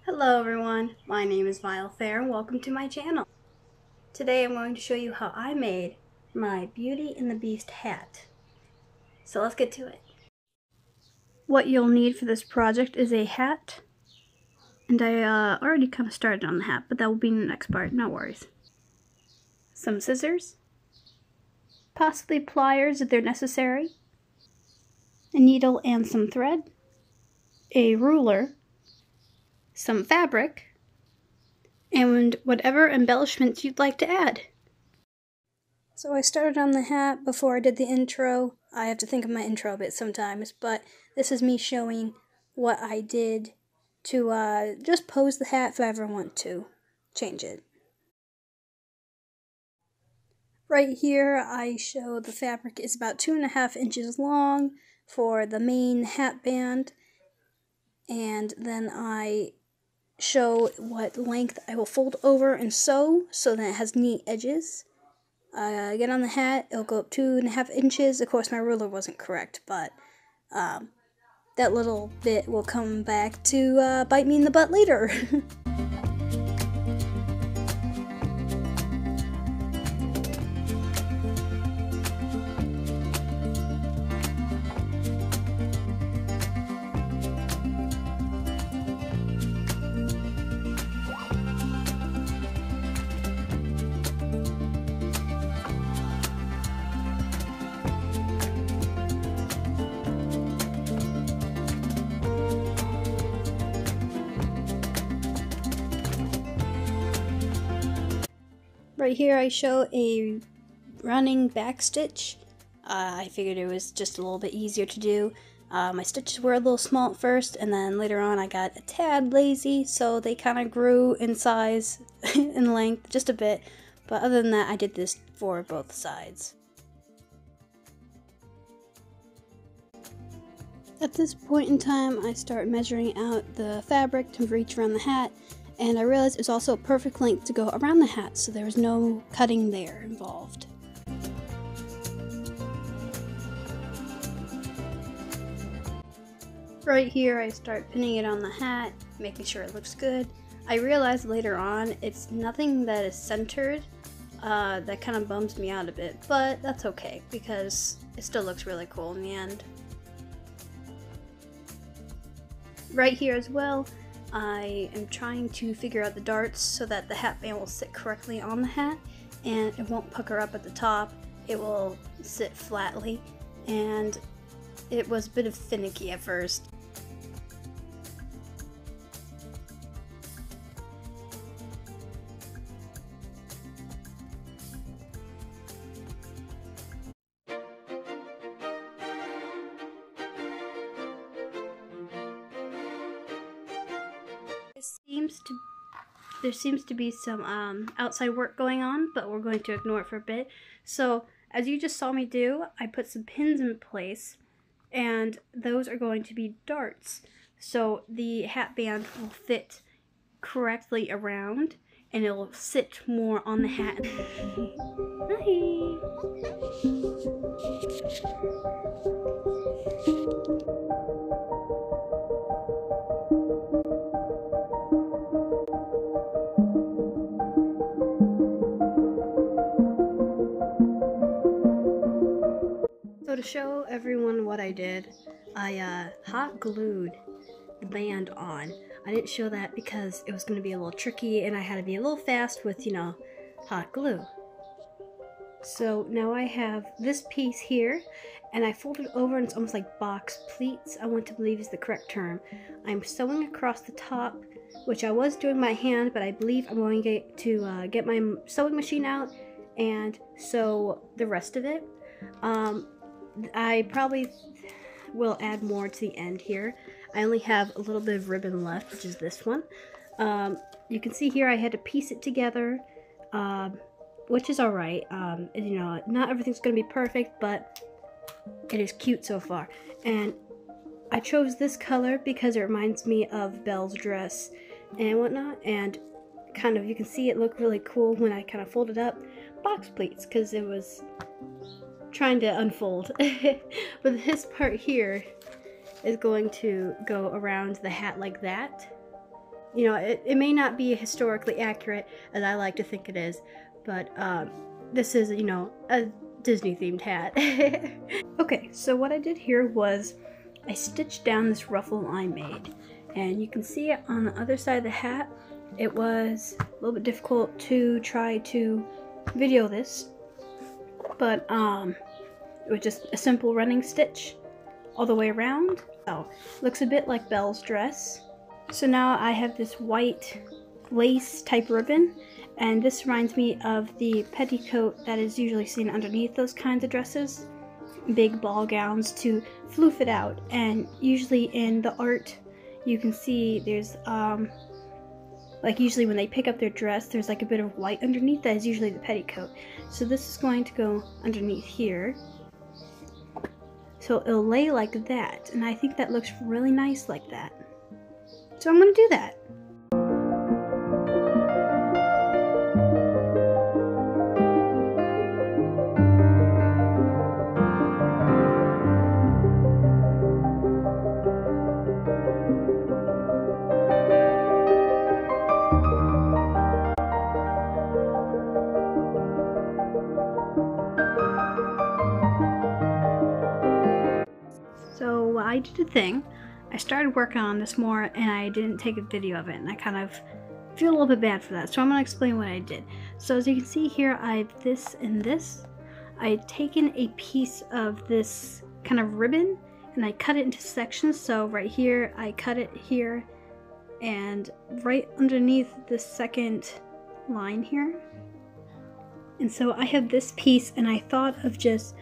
Hello everyone, my name is Vile Fair and welcome to my channel. Today I'm going to show you how I made my Beauty and the Beast hat. So let's get to it. What you'll need for this project is a hat, and I already kind of started on the hat, but that will be in the next part, no worries. Some scissors, possibly pliers if they're necessary, a needle and some thread, a ruler, some fabric, and whatever embellishments you'd like to add. So I started on the hat before I did the intro. I have to think of my intro a bit sometimes, but this is me showing what I did to just pose the hat if I ever want to change it. Right here I show the fabric is about 2.5 inches long for the main hat band, and then I show what length I will fold over and sew so that it has neat edges. Get on the hat, it'll go up 2.5 inches. Of course, my ruler wasn't correct, but that little bit will come back to bite me in the butt later. Right here I show a running back stitch. I figured it was just a little bit easier to do. My stitches were a little small at first, and then later on I got a tad lazy, so they kind of grew in size and length just a bit. But other than that, I did this for both sides. At this point in time, I start measuring out the fabric to reach around the hat, and I realized it was also a perfect length to go around the hat, so there was no cutting there involved. Right here I start pinning it on the hat, making sure it looks good. I realized later on it's nothing that is centered. That kind of bums me out a bit, but that's okay because it still looks really cool in the end. Right here as well, I am trying to figure out the darts so that the hat band will sit correctly on the hat and it won't pucker up at the top. It will sit flatly, and it was a bit of finicky at first. There seems to be some outside work going on, but we're going to ignore it for a bit. So, as you just saw me do, I put some pins in place, and those are going to be darts. So the hat band will fit correctly around, and it will sit more on the hat. Hi. So to show everyone what I did, I hot glued the band on. I didn't show that because it was going to be a little tricky and I had to be a little fast with, hot glue. So now I have this piece here, and I fold it over and it's almost like box pleats, I want to believe is the correct term. I'm sewing across the top, which I was doing by hand, but I believe I'm going to get my sewing machine out and sew the rest of it. I probably will add more to the end here. I only have a little bit of ribbon left, which is this one. You can see here I had to piece it together, which is alright. Not everything's going to be perfect, but it is cute so far. And I chose this color because it reminds me of Belle's dress and whatnot, and kind of, you can see it looked really cool when I kind of folded up box pleats because it was trying to unfold. But this part here is going to go around the hat like that. You know, it may not be historically accurate as I like to think it is, but this is, you know, a Disney themed hat. Okay, so what I did here was I stitched down this ruffle I made, and you can see it on the other side of the hat. It was a little bit difficult to try to video this, but it was just a simple running stitch all the way around. So looks a bit like Belle's dress. So now I have this white lace type ribbon, and this reminds me of the petticoat that is usually seen underneath those kinds of dresses, big ball gowns to floof it out. And usually in the art you can see there's like usually when they pick up their dress there's like a bit of white underneath that is usually the petticoat. So this is going to go underneath here, so it'll lay like that, and I think that looks really nice like that. So I'm going to do that. So I did a thing. I started working on this more and I didn't take a video of it, and I kind of feel a little bit bad for that. So I'm going to explain what I did. So as you can see here, I have this and this. I had taken a piece of this kind of ribbon and I cut it into sections. So right here, I cut it here, and right underneath the second line here. And so I have this piece, and I thought of just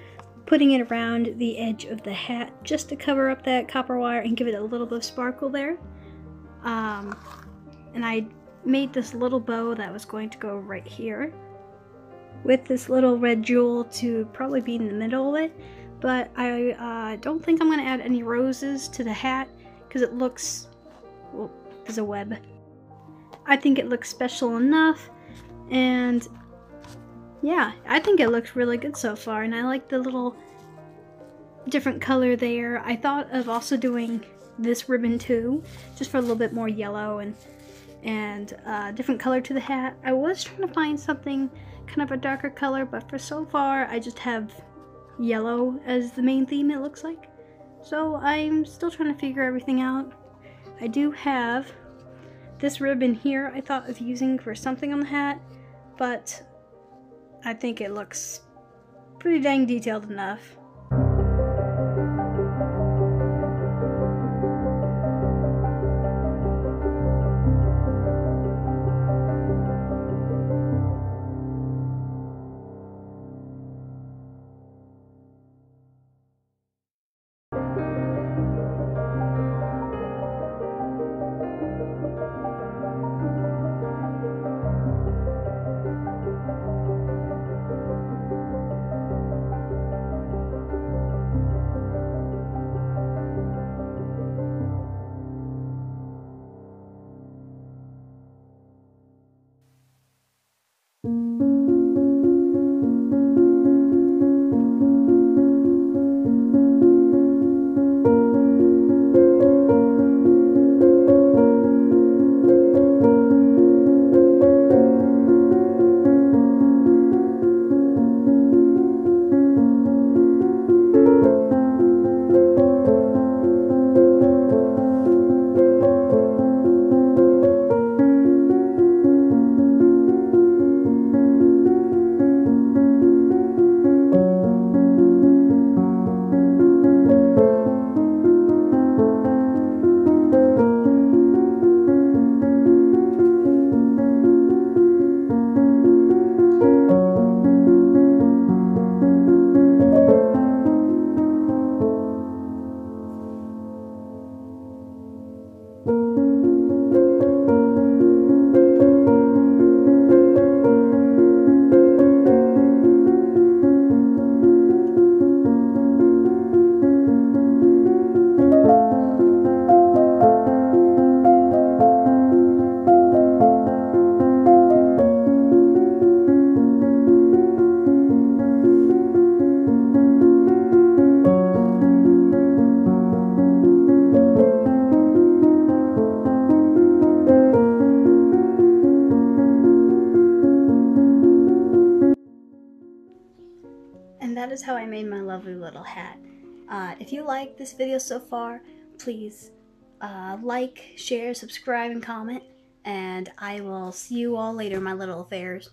putting it around the edge of the hat just to cover up that copper wire and give it a little bit of sparkle there. And I made this little bow that was going to go right here with this little red jewel to probably be in the middle of it. But I don't think I'm going to add any roses to the hat because it looks, well, there's a web. I think it looks special enough, and yeah, I think it looks really good so far, and I like the little different color there. I thought of also doing this ribbon too, just for a little bit more yellow and different color to the hat. I was trying to find something kind of a darker color, but for so far I just have yellow as the main theme, it looks like. So I'm still trying to figure everything out. I do have this ribbon here I thought of using for something on the hat, but I think it looks pretty dang detailed enough. that is how I made my lovely little hat. If you like this video so far, please like, share, subscribe, and comment. And I will see you all later, my little affairs.